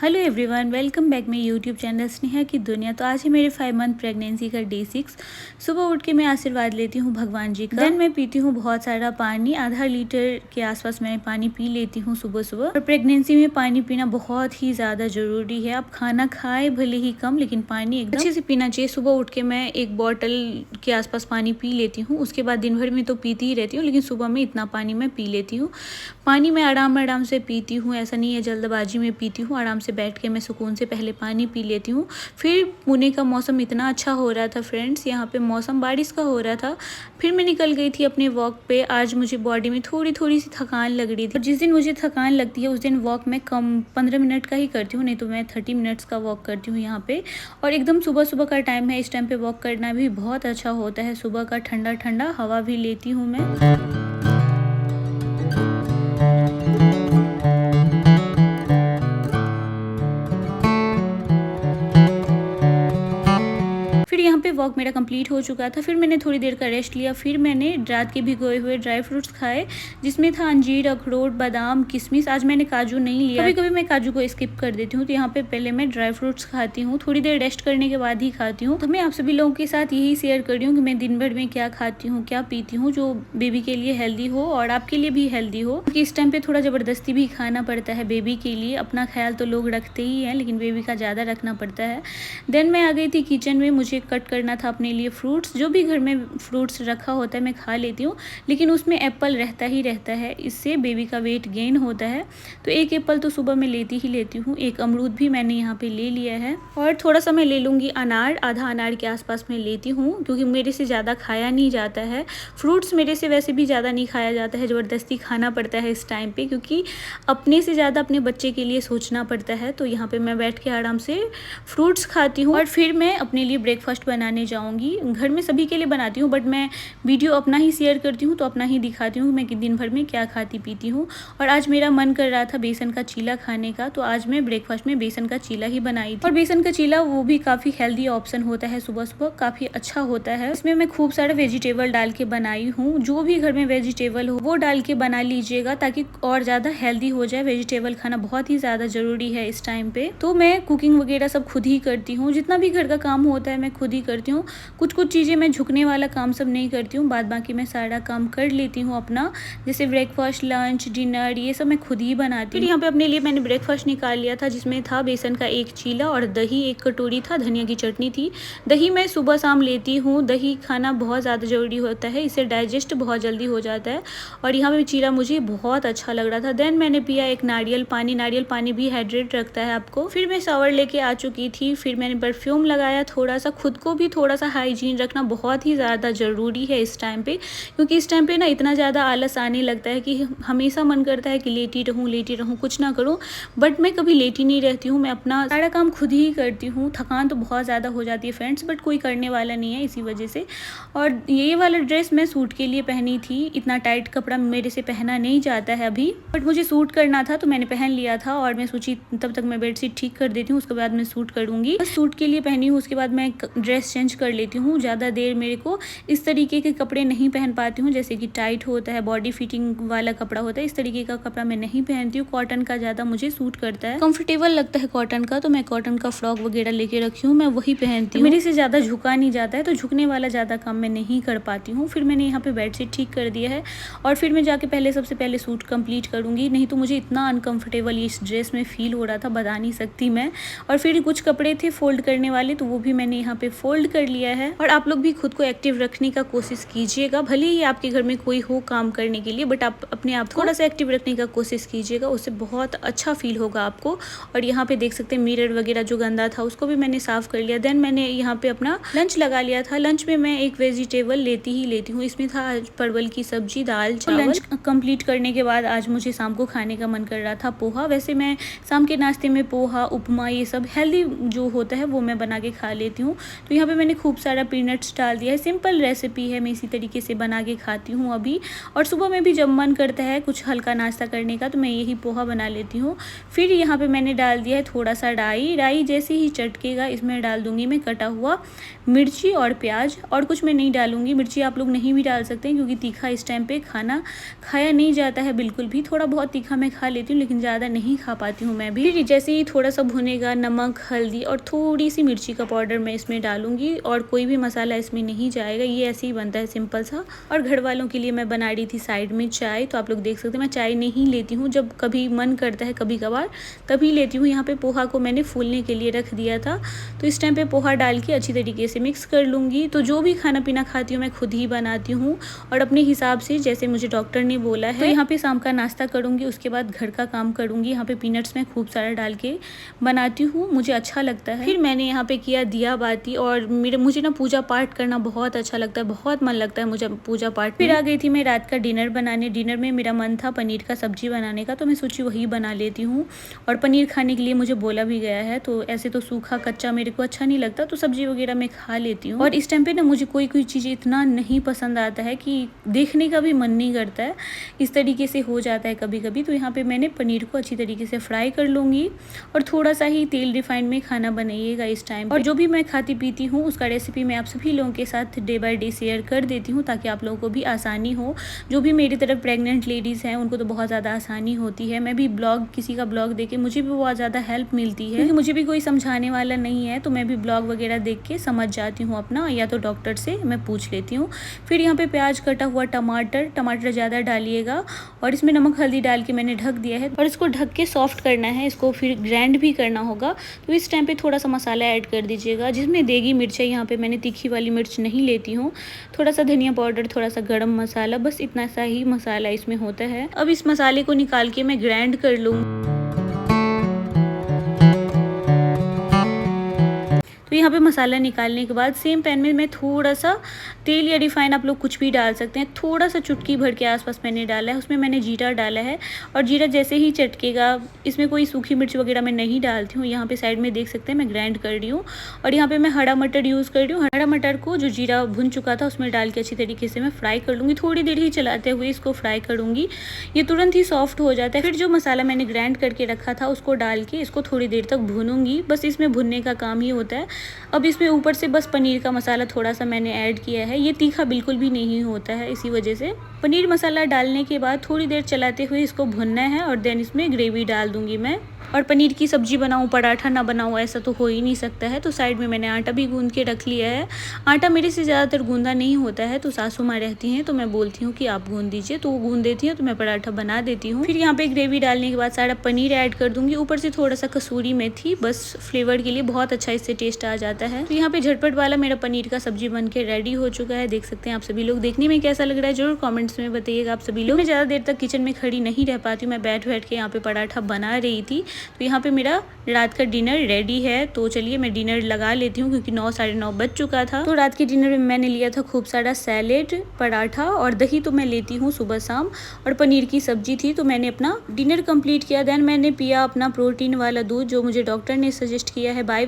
Hello everyone, welcome back my YouTube channel Sneha की दुनिया। तो आज है मेरे 5 मंथ प्रेगनेंसी का डे 6। सुबह उठ के मैं आशीर्वाद लेती हूँ भगवान जी का। देन मैं पीती हूँ बहुत सारा पानी, आधा लीटर के आसपास मैं पानी पी लेती हूँ सुबह सुबह। और प्रेगनेंसी में पानी पीना बहुत ही ज़्यादा ज़रूरी है। आप खाना खाए भले ही कम, लेकिन पानी एकदम अच्छे से पीना चाहिए। सुबह उठ के मैं 1 बॉटल के आसपास पानी पी लेती हूँ। उसके बाद दिन भर में तो पीती ही रहती हूँ, लेकिन सुबह में इतना पानी मैं पी लेती हूँ। पानी मैं आराम से पीती हूँ, ऐसा नहीं है जल्दबाजी में पीती हूँ। आराम से बैठ के मैं सुकून से पहले पानी पी लेती हूँ। फिर पुणे का मौसम इतना अच्छा हो रहा था फ्रेंड्स, यहाँ पे मौसम बारिश का हो रहा था। फिर मैं निकल गई थी अपने वॉक पे। आज मुझे बॉडी में थोड़ी सी थकान लग रही थी, और जिस दिन मुझे थकान लगती है उस दिन वॉक मैं कम 15 मिनट का ही करती हूँ, नहीं तो मैं 30 मिनट्स का वॉक करती हूँ यहाँ पे। और एकदम सुबह सुबह का टाइम है, इस टाइम पे वॉक करना भी बहुत अच्छा होता है। सुबह का ठंडा ठंडा हवा भी लेती हूँ मैं। फिर यहाँ पे वॉक मेरा कंप्लीट हो चुका था। फिर मैंने थोड़ी देर का रेस्ट लिया। फिर मैंने रात के भिगोए हुए ड्राई फ्रूट्स खाए, जिसमें था अंजीर, अखरोट, बादाम, किशमिश। आज मैंने काजू नहीं लिया, कभी कभी मैं काजू को स्किप कर देती हूँ। तो यहाँ पे पहले मैं ड्राई फ्रूट्स खाती हूँ, थोड़ी देर रेस्ट करने के बाद ही खाती हूँ। तो मैं आप सभी लोगों के साथ यही शेयर कर रही हूँ कि मैं दिन भर में क्या खाती हूँ, क्या पीती हूँ, जो बेबी के लिए हेल्दी हो और आपके लिए भी हेल्दी हो। क्योंकि इस टाइम पे थोड़ा ज़बरदस्ती भी खाना पड़ता है बेबी के लिए। अपना ख्याल तो लोग रखते ही हैं, लेकिन बेबी का ज़्यादा रखना पड़ता है। देन मैं आ गई थी किचन में। मुझे कट करना था अपने लिए फ्रूट्स। जो भी घर में फ्रूट्स रखा होता है मैं खा लेती हूँ, लेकिन उसमें एप्पल रहता ही रहता है। इससे बेबी का वेट गेन होता है। तो 1 एप्पल तो सुबह मैं लेती ही लेती हूँ। 1 अमरूद भी मैंने यहाँ पे ले लिया है, और थोड़ा सा मैं ले लूँगी अनार। आधा अनार के आसपास मैं लेती हूँ, क्योंकि मेरे से ज़्यादा खाया नहीं जाता है। फ्रूट्स मेरे से वैसे भी ज़्यादा नहीं खाया जाता है, ज़बरदस्ती खाना पड़ता है इस टाइम पे, क्योंकि अपने से ज़्यादा अपने बच्चे के लिए सोचना पड़ता है। तो यहाँ पे मैं बैठ के आराम से फ्रूट्स खाती हूँ, और फिर मैं अपने लिए ब्रेकफास्ट बनाने जाऊँगी। घर में सभी के लिए बनाती हूँ, बट मैं वीडियो अपना ही शेयर करती हूँ, तो अपना ही दिखाती हूँ मैं कि दिन भर में क्या खाती पीती हूँ। और आज मेरा मन कर रहा था बेसन का चीला खाने का, तो आज मैं ब्रेकफास्ट में बेसन का चीला ही बनाई थी। और बेसन का चीला वो भी काफ़ी हेल्दी ऑप्शन होता है, सुबह सुबह काफ़ी अच्छा होता है। इसमें मैं खूब सारा वेजिटेबल डाल के बनाई हूँ। जो भी घर में वेजिटेबल हो वो डाल के बना लीजिएगा, ताकि और ज़्यादा हेल्दी हो जाए। वेजिटेबल खाना बहुत ही ज़्यादा ज़रूरी है इस टाइम पे। तो मैं कुकिंग वगैरह सब खुद ही करती हूँ, जितना भी घर का काम होता है मैं खुद ही करती हूँ। कुछ चीज़ें मैं झुकने वाला काम सब नहीं करती हूँ, बाद बाकी मैं सारा काम कर लेती हूँ अपना। जैसे ब्रेकफास्ट, लंच, डिनर, ये सब मैं खुद ही बनाती हूँ। फिर यहाँ पे अपने लिए मैंने ब्रेकफास्ट निकाल लिया था, जिसमें था बेसन का 1 चीला और दही 1 कटोरी था, धनिया की चटनी थी। दही मैं सुबह शाम लेती हूँ। दही खाना बहुत ज़्यादा ज़रूरी होता है, इससे डाइजेस्ट बहुत जल्दी हो जाता है। और यहाँ पे चीला मुझे बहुत अच्छा लग रहा था। देन मैंने पिया 1 नारियल पानी। नारियल पानी भी हाइड्रेट रखता है आपको। फिर मैं शावर लेके आ चुकी थी। फिर मैंने परफ्यूम लगाया थोड़ा सा। खुद को भी थोड़ा सा हाइजीन रखना बहुत ही ज़्यादा ज़रूरी है इस टाइम पे, क्योंकि इस टाइम पे ना इतना ज़्यादा आलस आने लगता है कि हमेशा मन करता है कि लेटी रहूँ, कुछ ना करूँ। बट मैं कभी लेटी नहीं रहती हूँ, मैं अपना सारा काम खुद ही करती हूँ। थकान तो बहुत ज़्यादा हो जाती है फ्रेंड्स, बट कोई करने वाला नहीं है इसी वजह से। और ये वाला ड्रेस मैं सूट के लिए पहनी थी। इतना टाइट कपड़ा मेरे से पहना नहीं जाता है अभी, बट मुझे सूट करना था तो मैंने पहन लिया था। और मैं सोची तब तक मैं बेडशीट ठीक कर देती हूँ, उसके बाद मैं सूट करूँगी। बस सूट के लिए पहनी हूँ, उसके बाद मैं ड्रेस चेंज कर लेती हूँ। ज़्यादा देर मेरे को इस तरीके के कपड़े नहीं पहन पाती हूँ, जैसे कि टाइट होता है, बॉडी फिटिंग वाला कपड़ा होता है, इस तरीके का कपड़ा मैं नहीं पहनती हूँ। कॉटन का ज़्यादा मुझे सूट करता है, कंफर्टेबल लगता है कॉटन का। तो मैं कॉटन का फ्रॉक वगैरह लेके रखी हूँ, मैं वही पहनती हूँ। मेरे से ज़्यादा झुका नहीं जाता है, तो झुकने वाला ज़्यादा काम मैं नहीं कर पाती हूँ। फिर मैंने यहाँ पे बेडशीट ठीक कर दिया है, और फिर मैं जाके सबसे पहले सूट कंप्लीट करूँगी। नहीं तो मुझे इतना अनकम्फर्टेबल इस ड्रेस में फील हो रहा था, बता नहीं सकती मैं। और फिर कुछ कपड़े थे फोल्ड करने वाले, तो वो भी मैंने यहाँ पे फोल्ड कर लिया है। और आप लोग भी खुद को एक्टिव रखने का कोशिश कीजिएगा। भले ही आपके घर में कोई हो काम करने के लिए, बट आप अपने आप को थोड़ा सा एक्टिव रखने का कोशिश कीजिएगा, उससे बहुत अच्छा फील होगा आपको। और यहाँ पे देख सकते हैं मिरर वगैरह जो गंदा था उसको भी मैंने साफ कर लिया। देन मैंने यहाँ पे अपना लंच लगा लिया था। लंच में मैं 1 वेजिटेबल लेती ही लेती हूँ। इसमें था आज परवल की सब्जी, दाल, चावल। लंच कंप्लीट करने के बाद आज मुझे शाम को खाने का मन कर रहा था पोहा। वैसे मैं शाम के नाश्ते में पोहा, उपमा, ये सब हेल्दी जो होता है वो मैं बना के खा लेती हूँ। तो यहाँ पे पे मैंने खूब सारा पीनट्स डाल दिया है। सिंपल रेसिपी है, मैं इसी तरीके से बना के खाती हूँ अभी। और सुबह में भी जब मन करता है कुछ हल्का नाश्ता करने का तो मैं यही पोहा बना लेती हूँ। फिर यहाँ पे मैंने डाल दिया है थोड़ा सा राई जैसे ही चटकेगा इसमें डाल दूँगी मैं कटा हुआ मिर्ची और प्याज। और कुछ मैं नहीं डालूँगी, मिर्ची आप लोग नहीं भी डाल सकते हैं क्योंकि तीखा इस टाइम पे खाना खाया नहीं जाता है बिल्कुल भी। थोड़ा बहुत तीखा मैं खा लेती हूँ लेकिन ज़्यादा नहीं खा पाती हूँ मैं भी। फिर जैसे ही थोड़ा सा भुनेगा, नमक, हल्दी और थोड़ी सी मिर्ची का पाउडर मैं इसमें डालूंगी और कोई भी मसाला इसमें नहीं जाएगा। ये ऐसे ही बनता है सिंपल सा। और घर वालों के लिए मैं बना रही थी साइड में चाय, तो आप लोग देख सकते हैं मैं चाय नहीं लेती हूँ, जब कभी मन करता है कभी कभार तभी लेती हूँ। यहाँ पे पोहा को मैंने फूलने के लिए रख दिया था, तो इस टाइम पे पोहा डाल के अच्छी तरीके से मिक्स कर लूँगी। तो जो भी खाना पीना खाती हूँ मैं खुद ही बनाती हूँ और अपने हिसाब से जैसे मुझे डॉक्टर ने बोला है। तो यहाँ पे शाम का नाश्ता करूँगी, उसके बाद घर का काम करूँगी। यहाँ पे पीनट्स मैं खूब सारा डाल के बनाती हूँ, मुझे अच्छा लगता है। फिर मैंने यहाँ पे किया दिया बाती और मुझे ना पूजा पाठ करना बहुत अच्छा लगता है, बहुत मन लगता है मुझे पूजा पाठ। फिर आ गई थी मैं रात का डिनर बनाने। डिनर में मेरा मन था पनीर का सब्जी बनाने का, तो मैं सोची वही बना लेती हूँ। और पनीर खाने के लिए मुझे बोला भी गया है, तो ऐसे तो सूखा कच्चा मेरे को अच्छा नहीं लगता, तो सब्जी वगैरह मैं खा लेती हूँ। और इस टाइम पे ना मुझे कोई चीज़ इतना नहीं पसंद आता है कि देखने का भी मन नहीं करता है, इस तरीके से हो जाता है कभी कभी। तो यहाँ पे मैंने पनीर को अच्छी तरीके से फ्राई कर लूँगी और थोड़ा सा ही तेल रिफाइंड में खाना बनाइएगा इस टाइम। और जो भी मैं खाती पीती हूँ उसका रेसिपी मैं आप सभी लोगों के साथ डे बाय डे शेयर कर देती हूँ ताकि आप लोगों को भी आसानी हो। जो भी मेरी तरफ प्रेग्नेंट लेडीज़ हैं उनको तो बहुत ज़्यादा आसानी होती है। मैं भी किसी का ब्लॉग देख के मुझे भी बहुत ज़्यादा हेल्प मिलती है, क्योंकि मुझे भी कोई समझाने वाला नहीं है, तो मैं भी ब्लॉग वगैरह देख के समझ जाती हूँ अपना, या तो डॉक्टर से मैं पूछ लेती हूँ। फिर यहाँ पे प्याज, कटा हुआ टमाटर ज़्यादा डालिएगा और इसमें नमक हल्दी डाल के मैंने ढक दिया है और इसको ढक के सॉफ्ट करना है। इसको फिर ग्राइंड भी करना होगा, तो इस टाइम पे थोड़ा सा मसाला ऐड कर दीजिएगा, जिसमें देगी मिर्च है। यहाँ पे मैंने तीखी वाली मिर्च नहीं लेती हूँ। थोड़ा सा धनिया पाउडर, थोड़ा सा गरम मसाला, बस इतना सा ही मसाला इसमें होता है। अब इस मसाले को निकाल के मैं ग्राइंड कर लूँ। तो यहाँ पे मसाला निकालने के बाद सेम पैन में मैं थोड़ा सा तेल या रिफाइन, आप लोग कुछ भी डाल सकते हैं, थोड़ा सा चुटकी भर के आसपास मैंने डाला है। उसमें मैंने जीरा डाला है और जीरा जैसे ही चटकेगा, इसमें कोई सूखी मिर्च वगैरह मैं नहीं डालती हूँ। यहाँ पे साइड में देख सकते हैं मैं ग्राइंड कर रही हूँ। और यहाँ पे मैं हरा मटर यूज़ कर रही हूँ। हरा मटर को जो जीरा भुन चुका था उसमें डाल के अच्छी तरीके से मैं फ्राई कर लूँगी। थोड़ी देर ही चलाते हुए इसको फ्राई करूँगी, ये तुरंत ही सॉफ्ट हो जाता है। फिर जो मसाला मैंने ग्राइंड करके रखा था उसको डाल के इसको थोड़ी देर तक भूनूंगी, बस इसमें भुनने का काम ही होता है। अब इसमें ऊपर से बस पनीर का मसाला थोड़ा सा मैंने ऐड किया है, ये तीखा बिल्कुल भी नहीं होता है, इसी वजह से पनीर मसाला डालने के बाद थोड़ी देर चलाते हुए इसको भुनना है और देन इसमें ग्रेवी डाल दूंगी मैं। और पनीर की सब्जी बनाऊँ, पराठा ना बनाऊँ, ऐसा तो हो ही नहीं सकता है। तो साइड में मैंने आटा भी गूंद के रख लिया है। आटा मेरे से ज़्यादातर गूंदा नहीं होता है, तो सासू माँ रहती हैं तो मैं बोलती हूँ कि आप गूंद दीजिए, तो वो गूंद देती हैं, तो मैं पराठा बना देती हूँ। फिर यहाँ पे ग्रेवी डालने के बाद सारा पनीर ऐड कर दूँगी, ऊपर से थोड़ा सा कसूरी मेथी, बस फ्लेवर के लिए, बहुत अच्छा इससे टेस्ट आ जाता है। तो यहाँ पे झटपट वाला मेरा पनीर का सब्जी बन के रेडी हो चुका है। देख सकते हैं आप सभी लोग। देखने में कैसा लग रहा है जरूर कॉमेंट्स में बताइएगा आप सभी लोग। मैं ज़्यादा देर तक किचन में खड़ी नहीं रह पाती हूँ, मैं बैठ के यहाँ पे पराठा बना रही थी। तो यहाँ पे मेरा रात का डिनर रेडी है, तो चलिए मैं डिनर लगा लेती हूँ क्योंकि 9 साढ़े 9 बज चुका था। तो रात के डिनर में मैंने लिया था खूब सारा सैलेड, पराठा और दही तो मैं लेती हूँ सुबह शाम, और पनीर की सब्जी थी। तो मैंने अपना डिनर कंप्लीट किया। देन मैंने पिया अपना प्रोटीन वाला दूध जो मुझे डॉक्टर ने सजेस्ट किया है। बाय।